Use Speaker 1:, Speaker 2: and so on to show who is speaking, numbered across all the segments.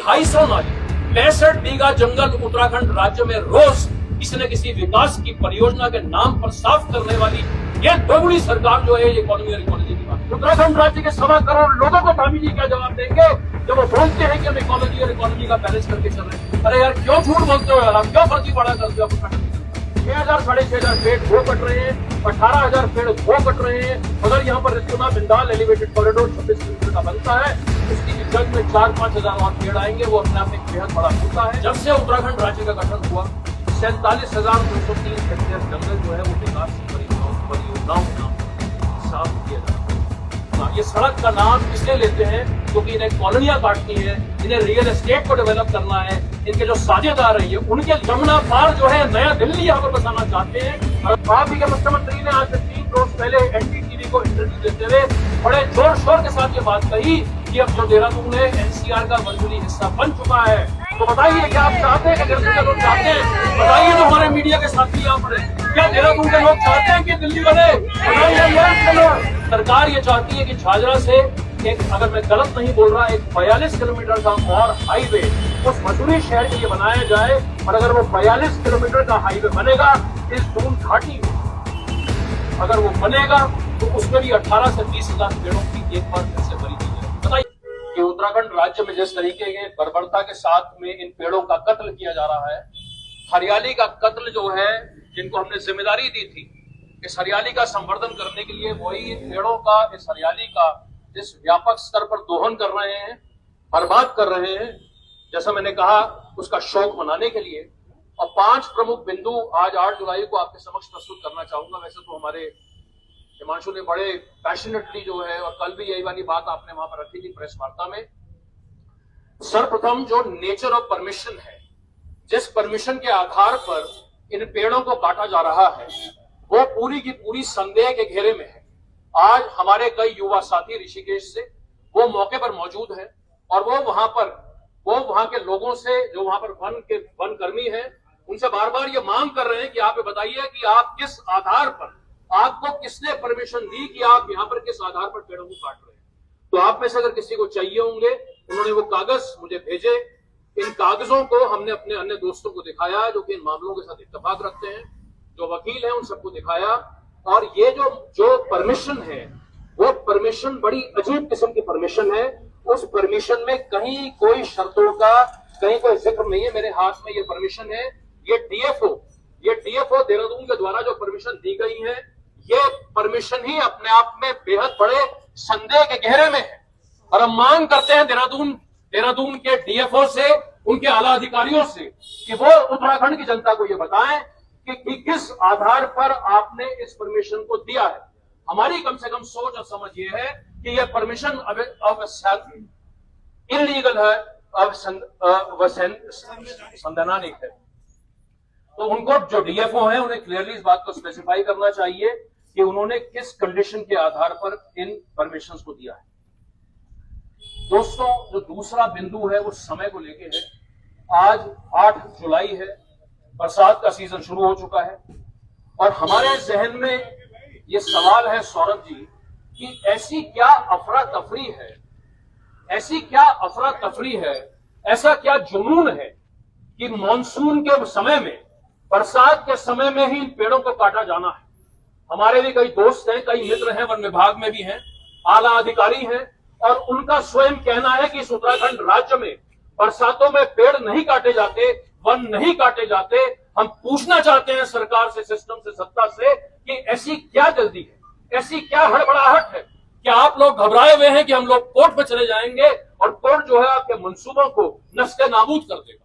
Speaker 1: 250 नाली, 65 बीघा जंगल उत्तराखंड राज्य में रोज किसी न किसी विकास की परियोजना के नाम पर साफ करने वाली ये दोगुनी सरकार जो है, इकोनॉमी और इकोलॉजी की बात। उत्तराखंड राज्य के 1.25 करोड़ लोगों को स्वामी जी क्या जवाब देंगे जब वो बोलते हैं कि हम इकोलॉजी और इकोनॉमी का बैलेंस करके चल रहे हैं। अरे यार क्यों झूठ बोलते हो यार, आप क्यों फर्जी पड़ा करते हो? 6,000 साढ़े 6,000 पेड़ वो कट रहे हैं, 18,000 पेड़ वो कट रहे हैं। अगर यहाँ पर रिस्कुना बिंदाल एलिवेटेड कॉरिडोर 26 किलोमीटर का बनता है, उसकी जगह में 4-5 हजार और पेड़ आएंगे, वो अपने आप एक बेहद बड़ा मुद्दा है। जब से उत्तराखंड राज्य का गठन हुआ 47,203 हेक्टेयर जंगल जो है वो विकास की परियोजनाओं का साफ किया जाता है। ये सड़क का नाम इसलिए लेते हैं क्योंकि इन्हें कॉलोनियां काटनी है, इन्हें रियल एस्टेट को डेवलप करना है। इनके जो साझेदार हैं, ये उनके यमुना पार जो है नया दिल्ली यहाँ पर बसाना चाहते हैं। और आप ही के मुख्यमंत्री ने आज से 3 रोज पहले एनडीटीवी को इंटरव्यू देते हुए बड़े जोर शोर के साथ ये बात कही कि अब जो देहरादून है एनसीआर का वर्चुअली हिस्सा बन चुका है। तो बताइए क्या आप चाहते हैं कि देहरादून के लोग चाहते हैं? बताइए तो हमारे मीडिया के साथी यहाँ पर क्या देहरादून के लोग चाहते हैं कि दिल्ली बने? बताइए। सरकार ये चाहती है कि झाझरा से एक, अगर मैं गलत नहीं बोल रहा, एक 42 किलोमीटर का और हाईवे उस मसूरी शहर के लिए बनाया जाए। और अगर वो 42 किलोमीटर का हाईवे बनेगा इस दून घाटी में, अगर वो बनेगा तो उसमें भी 18 से 20 हजार पेड़ों की एक बार फिर से बरी की जाए। बताइए कि उत्तराखंड राज्य में जिस तरीके के बर्बरता के साथ में इन पेड़ों का कत्ल किया जा रहा है, हरियाली का कत्ल जो है, जिनको हमने जिम्मेदारी दी थी इस हरियाली का संवर्धन करने के लिए, वही पेड़ों का, इस हरियाली का इस व्यापक स्तर पर दोहन कर रहे हैं, बर्बाद कर रहे हैं। जैसा मैंने कहा, उसका शौक मनाने के लिए। और 5 प्रमुख बिंदु आज 8 जुलाई को आपके समक्ष प्रस्तुत करना चाहूंगा। वैसे तो हमारे हिमांशु ने बड़े पैशनेटली जो है, और कल भी यही वाली बात आपने वहां पर रखी थी प्रेस वार्ता में। सर्वप्रथम जो नेचर ऑफ परमिशन है, जिस परमिशन के आधार पर इन पेड़ों को काटा जा रहा है, वो पूरी की पूरी संदेह के घेरे में है। आज हमारे कई युवा साथी ऋषिकेश से वो मौके पर मौजूद हैं और वो वहां के लोगों से, जो वहां पर वन कर्मी हैं, उनसे बार बार ये मांग कर रहे हैं कि आप बताइए कि आप किस आधार पर, आपको किसने परमिशन दी कि आप यहाँ पर किस आधार पर पेड़ों को काट रहे हैं। तो आप में से अगर किसी को चाहिए होंगे, उन्होंने वो कागज मुझे भेजे। इन कागजों को हमने अपने अन्य दोस्तों को दिखाया जो कि इन मामलों के साथ इत्तेफाक रखते हैं, जो वकील हैं, उन सबको दिखाया। और ये जो परमिशन है, वो परमिशन बड़ी अजीब किस्म की परमिशन है। उस परमिशन में कहीं कोई शर्तों का, कहीं कोई जिक्र नहीं है। मेरे हाथ में ये परमिशन है, ये डीएफओ देहरादून के द्वारा जो परमिशन दी गई है, ये परमिशन ही अपने आप में बेहद बड़े संदेह के घेरे में है। और हम मांग करते हैं देहरादून के डीएफओ से, उनके आला अधिकारियों से, कि वो उत्तराखंड की जनता को ये बताएं कि किस आधार पर आपने इस परमिशन को दिया है। हमारी कम से कम सोच और समझ ये है कि यह परमिशन इलीगल है, संवैधानिक है। तो उनको, जो डीएफओ है, उन्हें क्लियरली इस बात को स्पेसिफाई करना चाहिए कि उन्होंने किस कंडीशन के आधार पर इन परमिशंस को दिया है। दोस्तों, जो दूसरा बिंदु है वो समय को लेके है। आज 8 जुलाई है, बरसात का सीजन शुरू हो चुका है और हमारे जहन में ये सवाल है सौरभ जी कि ऐसी क्या अफरा तफरी है, ऐसा क्या जुनून है कि मॉनसून के समय में, बरसात के समय में ही इन पेड़ों को काटा जाना है। हमारे भी कई दोस्त हैं, कई मित्र हैं, वन विभाग में भी हैं, आला अधिकारी हैं, और उनका स्वयं कहना है कि इस उत्तराखंड राज्य में बरसातों में पेड़ नहीं काटे जाते, वन नहीं काटे जाते। हम पूछना चाहते हैं सरकार से, सिस्टम से, सत्ता से, कि ऐसी क्या जल्दी है, ऐसी क्या हड़बड़ाहट है? क्या आप लोग घबराए हुए हैं कि हम लोग कोर्ट में चले जाएंगे और कोर्ट जो है आपके मंसूबों को नस्ते नाबूद कर देगा?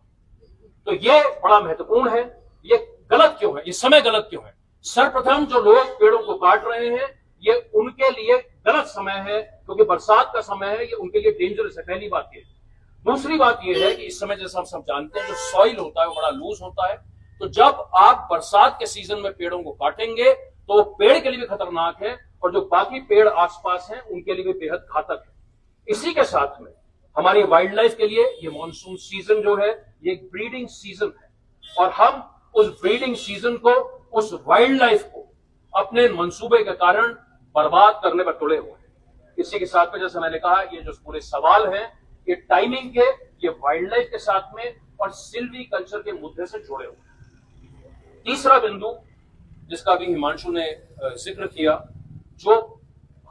Speaker 1: तो ये बड़ा महत्वपूर्ण है। ये गलत क्यों है, ये समय गलत क्यों है? सर्वप्रथम जो लोग पेड़ों को काट रहे हैं, ये उनके लिए गलत समय है, क्योंकि बरसात का समय है, ये उनके लिए डेंजरस है। पहली बात ये। दूसरी बात यह है कि इस समय, जैसा हम सब जानते हैं, जो सॉइल होता है वो बड़ा लूज होता है। तो जब आप बरसात के सीजन में पेड़ों को काटेंगे तो वो पेड़ के लिए भी खतरनाक है, और जो बाकी पेड़ आसपास हैं उनके लिए भी बेहद घातक है। इसी के साथ में हमारी वाइल्ड लाइफ के लिए ये मॉनसून सीजन जो है, ये एक ब्रीडिंग सीजन है, और हम उस ब्रीडिंग सीजन को, उस वाइल्ड लाइफ को अपने मंसूबे के कारण बर्बाद करने पर तुले हुए हैं। इसी के साथ में, जैसे मैंने कहा, ये जो पूरे सवाल हैं, ये टाइमिंग के, ये वाइल्ड लाइफ के साथ में और सिल्वी कल्चर के मुद्दे से जुड़े हुए। तीसरा बिंदु जिसका भी हिमांशु ने जिक्र किया, जो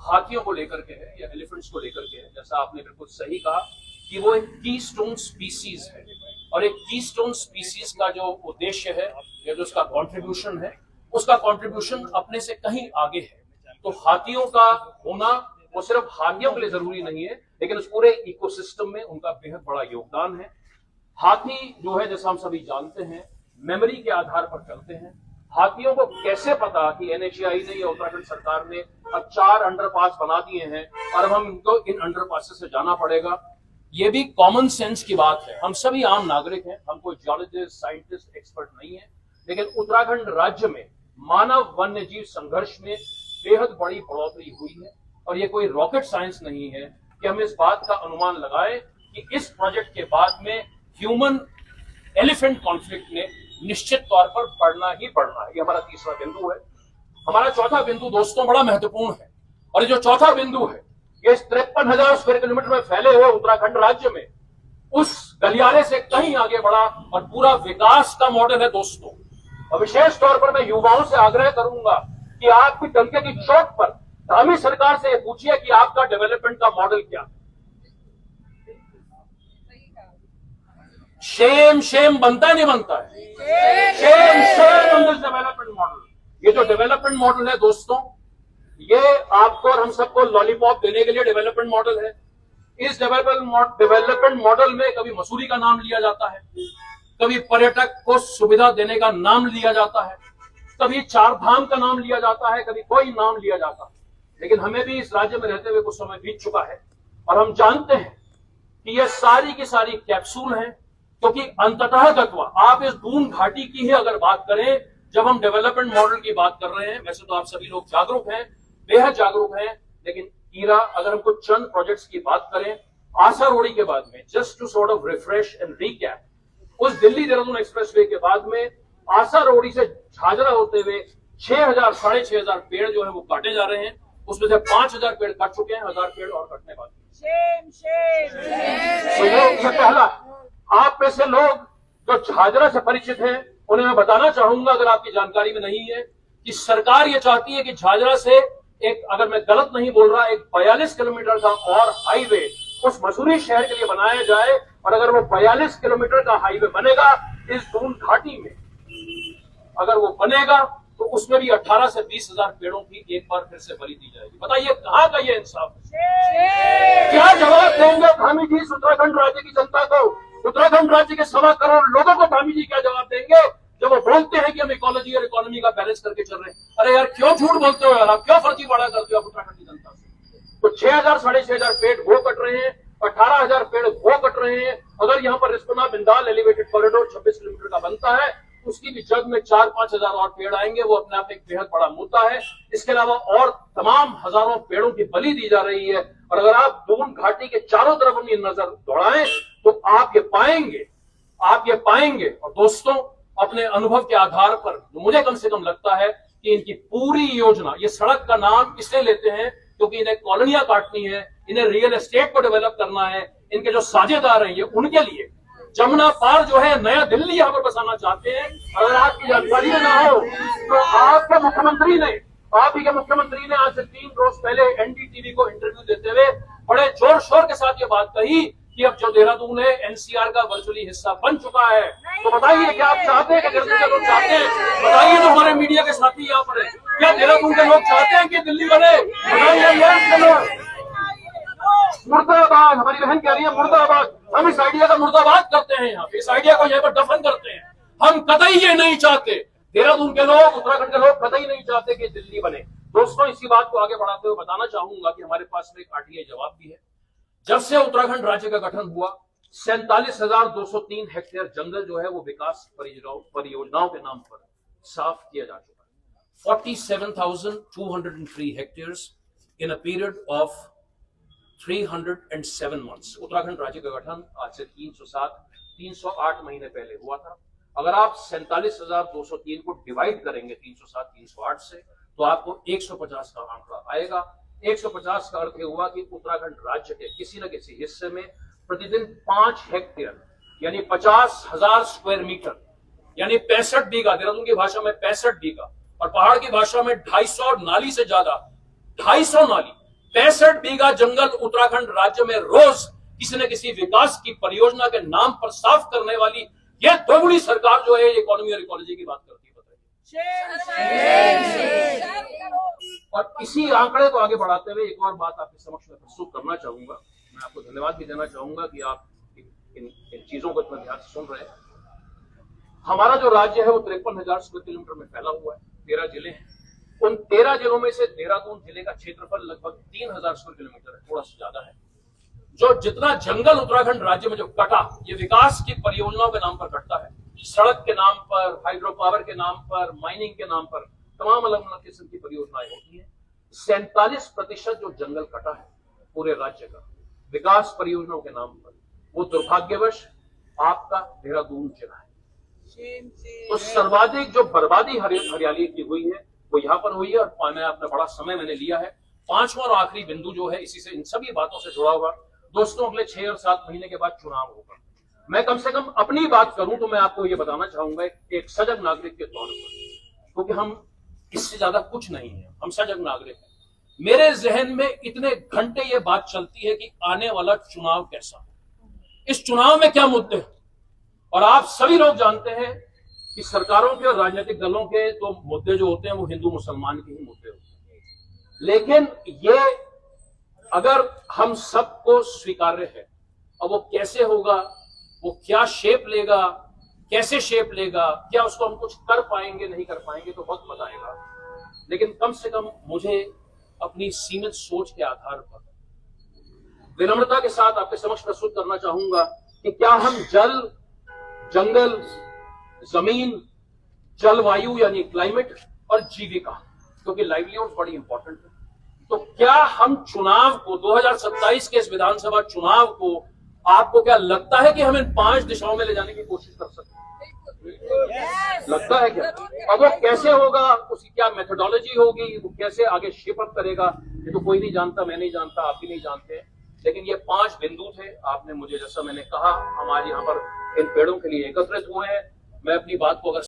Speaker 1: हाथियों को लेकर के है या एलिफेंट्स को लेकर के है, जैसा आपने बिल्कुल सही कहा कि वो एक कीस्टोन स्पीसीज है, और एक कीस्टोन स्पीसीज का जो उद्देश्य है या जो उसका कंट्रीब्यूशन है, उसका कंट्रीब्यूशन अपने से कहीं आगे है। तो हाथियों का होना वो सिर्फ हाथियों के लिए जरूरी नहीं है, लेकिन उस पूरे इकोसिस्टम में उनका बेहद बड़ा योगदान है। हाथी जो है, जैसा हम सभी जानते हैं, मेमोरी के आधार पर चलते हैं। हाथियों को कैसे पता कि एनएचएआई ने या उत्तराखंड सरकार ने अब 4 अंडरपास बना दिए हैं और अब हम इनको इन अंडरपास से जाना पड़ेगा? ये भी कॉमन सेंस की बात है। हम सभी आम नागरिक हैं, हम कोई जियोलॉजिस्ट, साइंटिस्ट, एक्सपर्ट नहीं है, लेकिन उत्तराखंड राज्य में मानव वन्य जीव संघर्ष में बेहद बड़ी बढ़ोतरी हुई है, और ये कोई रॉकेट साइंस नहीं है कि हम इस बात का अनुमान लगाएं कि इस प्रोजेक्ट के बाद में ह्यूमन एलिफेंट कॉन्फ्लिक्ट ने निश्चित तौर पर बढ़ना ही बढ़ना है। ये हमारा तीसरा बिंदु है। हमारा चौथा बिंदु दोस्तों बड़ा महत्वपूर्ण है, और ये जो चौथा बिंदु है, ये 53,000 स्क्वायर किलोमीटर में फैले हुए उत्तराखंड राज्य में उस गलियारे से कहीं आगे बढ़ा और पूरा विकास का मॉडल है दोस्तों। और विशेष तौर पर मैं युवाओं से आग्रह करूंगा कि आपकी डंके की चोट पर धामी सरकार से ये पूछिए कि आपका डेवलपमेंट का मॉडल क्या। शेम शेम बनता नहीं बनता है, Shem shame on this development model. ये जो डेवलपमेंट मॉडल है दोस्तों, ये आपको और हम सबको लॉलीपॉप देने के लिए डेवलपमेंट मॉडल है। इस डेवलपमेंट मॉडल में कभी मसूरी का नाम लिया जाता है, कभी पर्यटक को सुविधा देने का नाम लिया जाता है, कभी 4 धाम का नाम लिया जाता है, कभी कोई नाम लिया जाता है। लेकिन हमें भी इस राज्य में रहते हुए कुछ समय बीत चुका है, और हम जानते हैं कि ये सारी की सारी कैप्सूल हैं, क्योंकि अंततः तत्व आप इस दून घाटी की ही अगर बात करें, जब हम डेवलपमेंट मॉडल की बात कर रहे हैं, वैसे तो आप सभी लोग जागरूक हैं, बेहद जागरूक हैं, लेकिन ईरा अगर हम कुछ चंद प्रोजेक्ट्स की बात करें, आशा रोड़ी के बाद में, just to sort of refresh and recap, उस दिल्ली देहरादून एक्सप्रेसवे के बाद में आशा रोड़ी से झाझरा होते हुए 6,000 साढ़े 6,000 पेड़ जो है वो काटे जा रहे हैं। उसमें से 5,000 पेड़ कट चुके हैं, 1,000 पेड़ और कटने बाकी हैं। तो ये पहला। आप में से लोग जो झाझरा से परिचित हैं, उन्हें मैं बताना चाहूंगा, अगर आपकी जानकारी में नहीं है, कि सरकार ये चाहती है कि झाझरा से एक, अगर मैं गलत नहीं बोल रहा, एक 42 किलोमीटर का और हाईवे उस मसूरी शहर के लिए बनाया जाए। और अगर वो 42 किलोमीटर का हाईवे बनेगा इस दून घाटी में, अगर वो बनेगा तो उसमें भी 18 से 20,000 पेड़ों की एक बार फिर से बलि दी जाएगी। बताइए कहां का ये इंसाफ है? क्या जवाब देंगे धामी जी उत्तराखंड राज्य की जनता को? उत्तराखंड राज्य के 1.25 करोड़ लोगों को धामी जी क्या जवाब देंगे जब वो बोलते हैं कि हम इकोलॉजी और इकोनॉमी का बैलेंस करके चल रहे हैं? अरे यार, क्यों झूठ बोलते हो यार आप? क्यों फर्जीवाड़ा करते हो आप उत्तराखंड की जनता से? तो 6,000 साढ़े 6,000 पेड़ वो कट रहे हैं, 18,000 पेड़ वो कट रहे हैं। अगर यहाँ पर Rispana Bindal elevated corridor 26 kilometre का बनता है, उसकी भी जग में 4-5 हजार और पेड़ आएंगे, वो अपने आप एक बेहद बड़ा मुद्दा है। इसके अलावा और तमाम हजारों पेड़ों की बलि दी जा रही है। और अगर आप दून घाटी के चारों तरफ अपनी नजर दौड़ाएं तो आप ये पाएंगे। और दोस्तों, अपने अनुभव के आधार पर मुझे कम से कम लगता है कि इनकी पूरी योजना, ये सड़क का नाम इसलिए लेते हैं क्योंकि इन्हें कॉलोनियां काटनी है, इन्हें रियल एस्टेट को डेवलप करना है। इनके जो साझेदार हैं ये उनके लिए जमुना पार जो है नया दिल्ली यहाँ पर बसाना चाहते हैं। अगर आपकी जानकारी में ना हो तो आपके मुख्यमंत्री ने आज से 3 रोज पहले एनडीटीवी को इंटरव्यू देते हुए बड़े जोर शोर के साथ ये बात कही कि अब जो देहरादून है एनसीआर का वर्चुअली हिस्सा बन चुका है। तो बताइए क्या आप चाहते हैं कि देहरादून के लोग चाहते हैं? बताइए तो हमारे मीडिया के साथी यहाँ पर है, क्या देहरादून के लोग चाहते हैं कि दिल्ली बने? बताइए। मुर्दाबाद, हमारी बहन कह रही है मुर्दाबाद। हम इस आइडिया का मुर्दाबाद करते हैं, यहाँ पे इस आइडिया को यहाँ पर दफन करते हैं। हम कतई ये नहीं चाहते, देहरादून के लोग, उत्तराखंड के लोग कतई नहीं चाहते कि दिल्ली बने। दोस्तों, इसी बात को आगे बढ़ाते हुए बताना चाहूंगा कि हमारे पास में एक आरटीआई जवाब भी है। जब से उत्तराखंड राज्य का गठन हुआ, 47,203 हेक्टेयर जंगल जो है वो विकास परियोजनाओं के नाम पर साफ किया जा चुका है। 47,203 hectares in a period of 307 months। Uttarakhand राज्य का गठन आज से 308 महीने पहले हुआ था। अगर आप 47,203 को डिवाइड करेंगे 308 से, तो आपको 150 का आंकड़ा आएगा। 150 का अर्थ हुआ कि उत्तराखंड राज्य के किसी न किसी हिस्से में प्रतिदिन 5 हेक्टेयर यानी 50,000 स्क्वायर मीटर यानी 65 बीघा, देहरादून की भाषा में 65 बीघा और पहाड़ की भाषा में 250 नाली से ज्यादा 250 नाली 65 बीघा जंगल उत्तराखंड राज्य में रोज किसी न किसी विकास की परियोजना के नाम पर साफ करने वाली यह दोगुनी सरकार जो है इकोनॉमी और इकोलॉजी की बात करती है, बताइए। और इसी आंकड़े को आगे बढ़ाते हुए एक और बात आपके समक्ष में प्रस्तुत करना चाहूंगा। मैं आपको धन्यवाद भी देना चाहूंगा कि आप इन चीजों को इतना ध्यान से सुन रहे हैं। हमारा जो राज्य है वो 53,000 स्क्वायर किलोमीटर में फैला हुआ है, 13 जिले हैं। उन 13 जिलों में से देहरादून जिले का क्षेत्रफल लगभग 3,000 स्क्वायर किलोमीटर है, थोड़ा सा ज्यादा है। जो जितना जंगल उत्तराखंड राज्य में जो कटा, ये विकास की परियोजनाओं के नाम पर कटता है, सड़क के नाम पर, हाइड्रो पावर के नाम पर, माइनिंग के नाम पर, तमाम अलग अलग किस्म की परियोजनाएं होती हैं। 47% जो जंगल कटा है पूरे राज्य का विकास परियोजनाओं के नाम पर, वो दुर्भाग्यवश आपका देहरादून जिला है। तो सर्वाधिक जो बर्बादी हरियाली की हुई है वो यहाँ पर हुई है। और मैं अपना बड़ा समय मैंने लिया है। 5वां और आखिरी बिंदु जो है इसी से इन सभी बातों से जुड़ा हुआ, दोस्तों अगले 6 और 7 महीने के बाद चुनाव होगा। मैं कम से कम अपनी बात करूं तो मैं आपको ये बताना चाहूंगा एक सजग नागरिक के तौर पर, क्योंकि हम इससे ज्यादा कुछ नहीं है, हम सजग नागरिक हैं। मेरे जहन में इतने घंटे ये बात चलती है कि आने वाला चुनाव कैसा, इस चुनाव में क्या मुद्दे हैं। और आप सभी लोग जानते हैं कि सरकारों के और राजनीतिक दलों के तो मुद्दे जो होते हैं वो हिंदू मुसलमान के ही मुद्दे होते हैं। लेकिन ये अगर हम सबको स्वीकार्य है, और वो कैसे होगा, वो क्या शेप लेगा, कैसे शेप लेगा, क्या उसको हम कुछ कर पाएंगे नहीं कर पाएंगे तो वक्त बताएगा। लेकिन कम से कम मुझे अपनी सीमित सोच के आधार पर विनम्रता के साथ आपके समक्ष प्रस्तुत करना चाहूंगा कि क्या हम जल, जंगल, जमीन, जलवायु यानी क्लाइमेट और जीविका, क्योंकि लाइवलीहुड बड़ी इंपॉर्टेंट है, तो क्या हम चुनाव को 2027 के इस विधानसभा चुनाव को, आपको क्या लगता है कि हम इन 5 दिशाओं में ले जाने की कोशिश कर सकते हैं? लगता है क्या? अब वो कैसे होगा, उसकी क्या मेथोडोलॉजी होगी, वो कैसे आगे शेप अप करेगा, ये तो कोई नहीं जानता, मैं नहीं जानता, आप भी नहीं जानते। लेकिन ये 5 बिंदु थे। आपने मुझे, जैसा मैंने कहा, हम आज यहाँ पर इन पेड़ों के लिए एकत्रित हुए हैं। मैं अपनी बात को अगर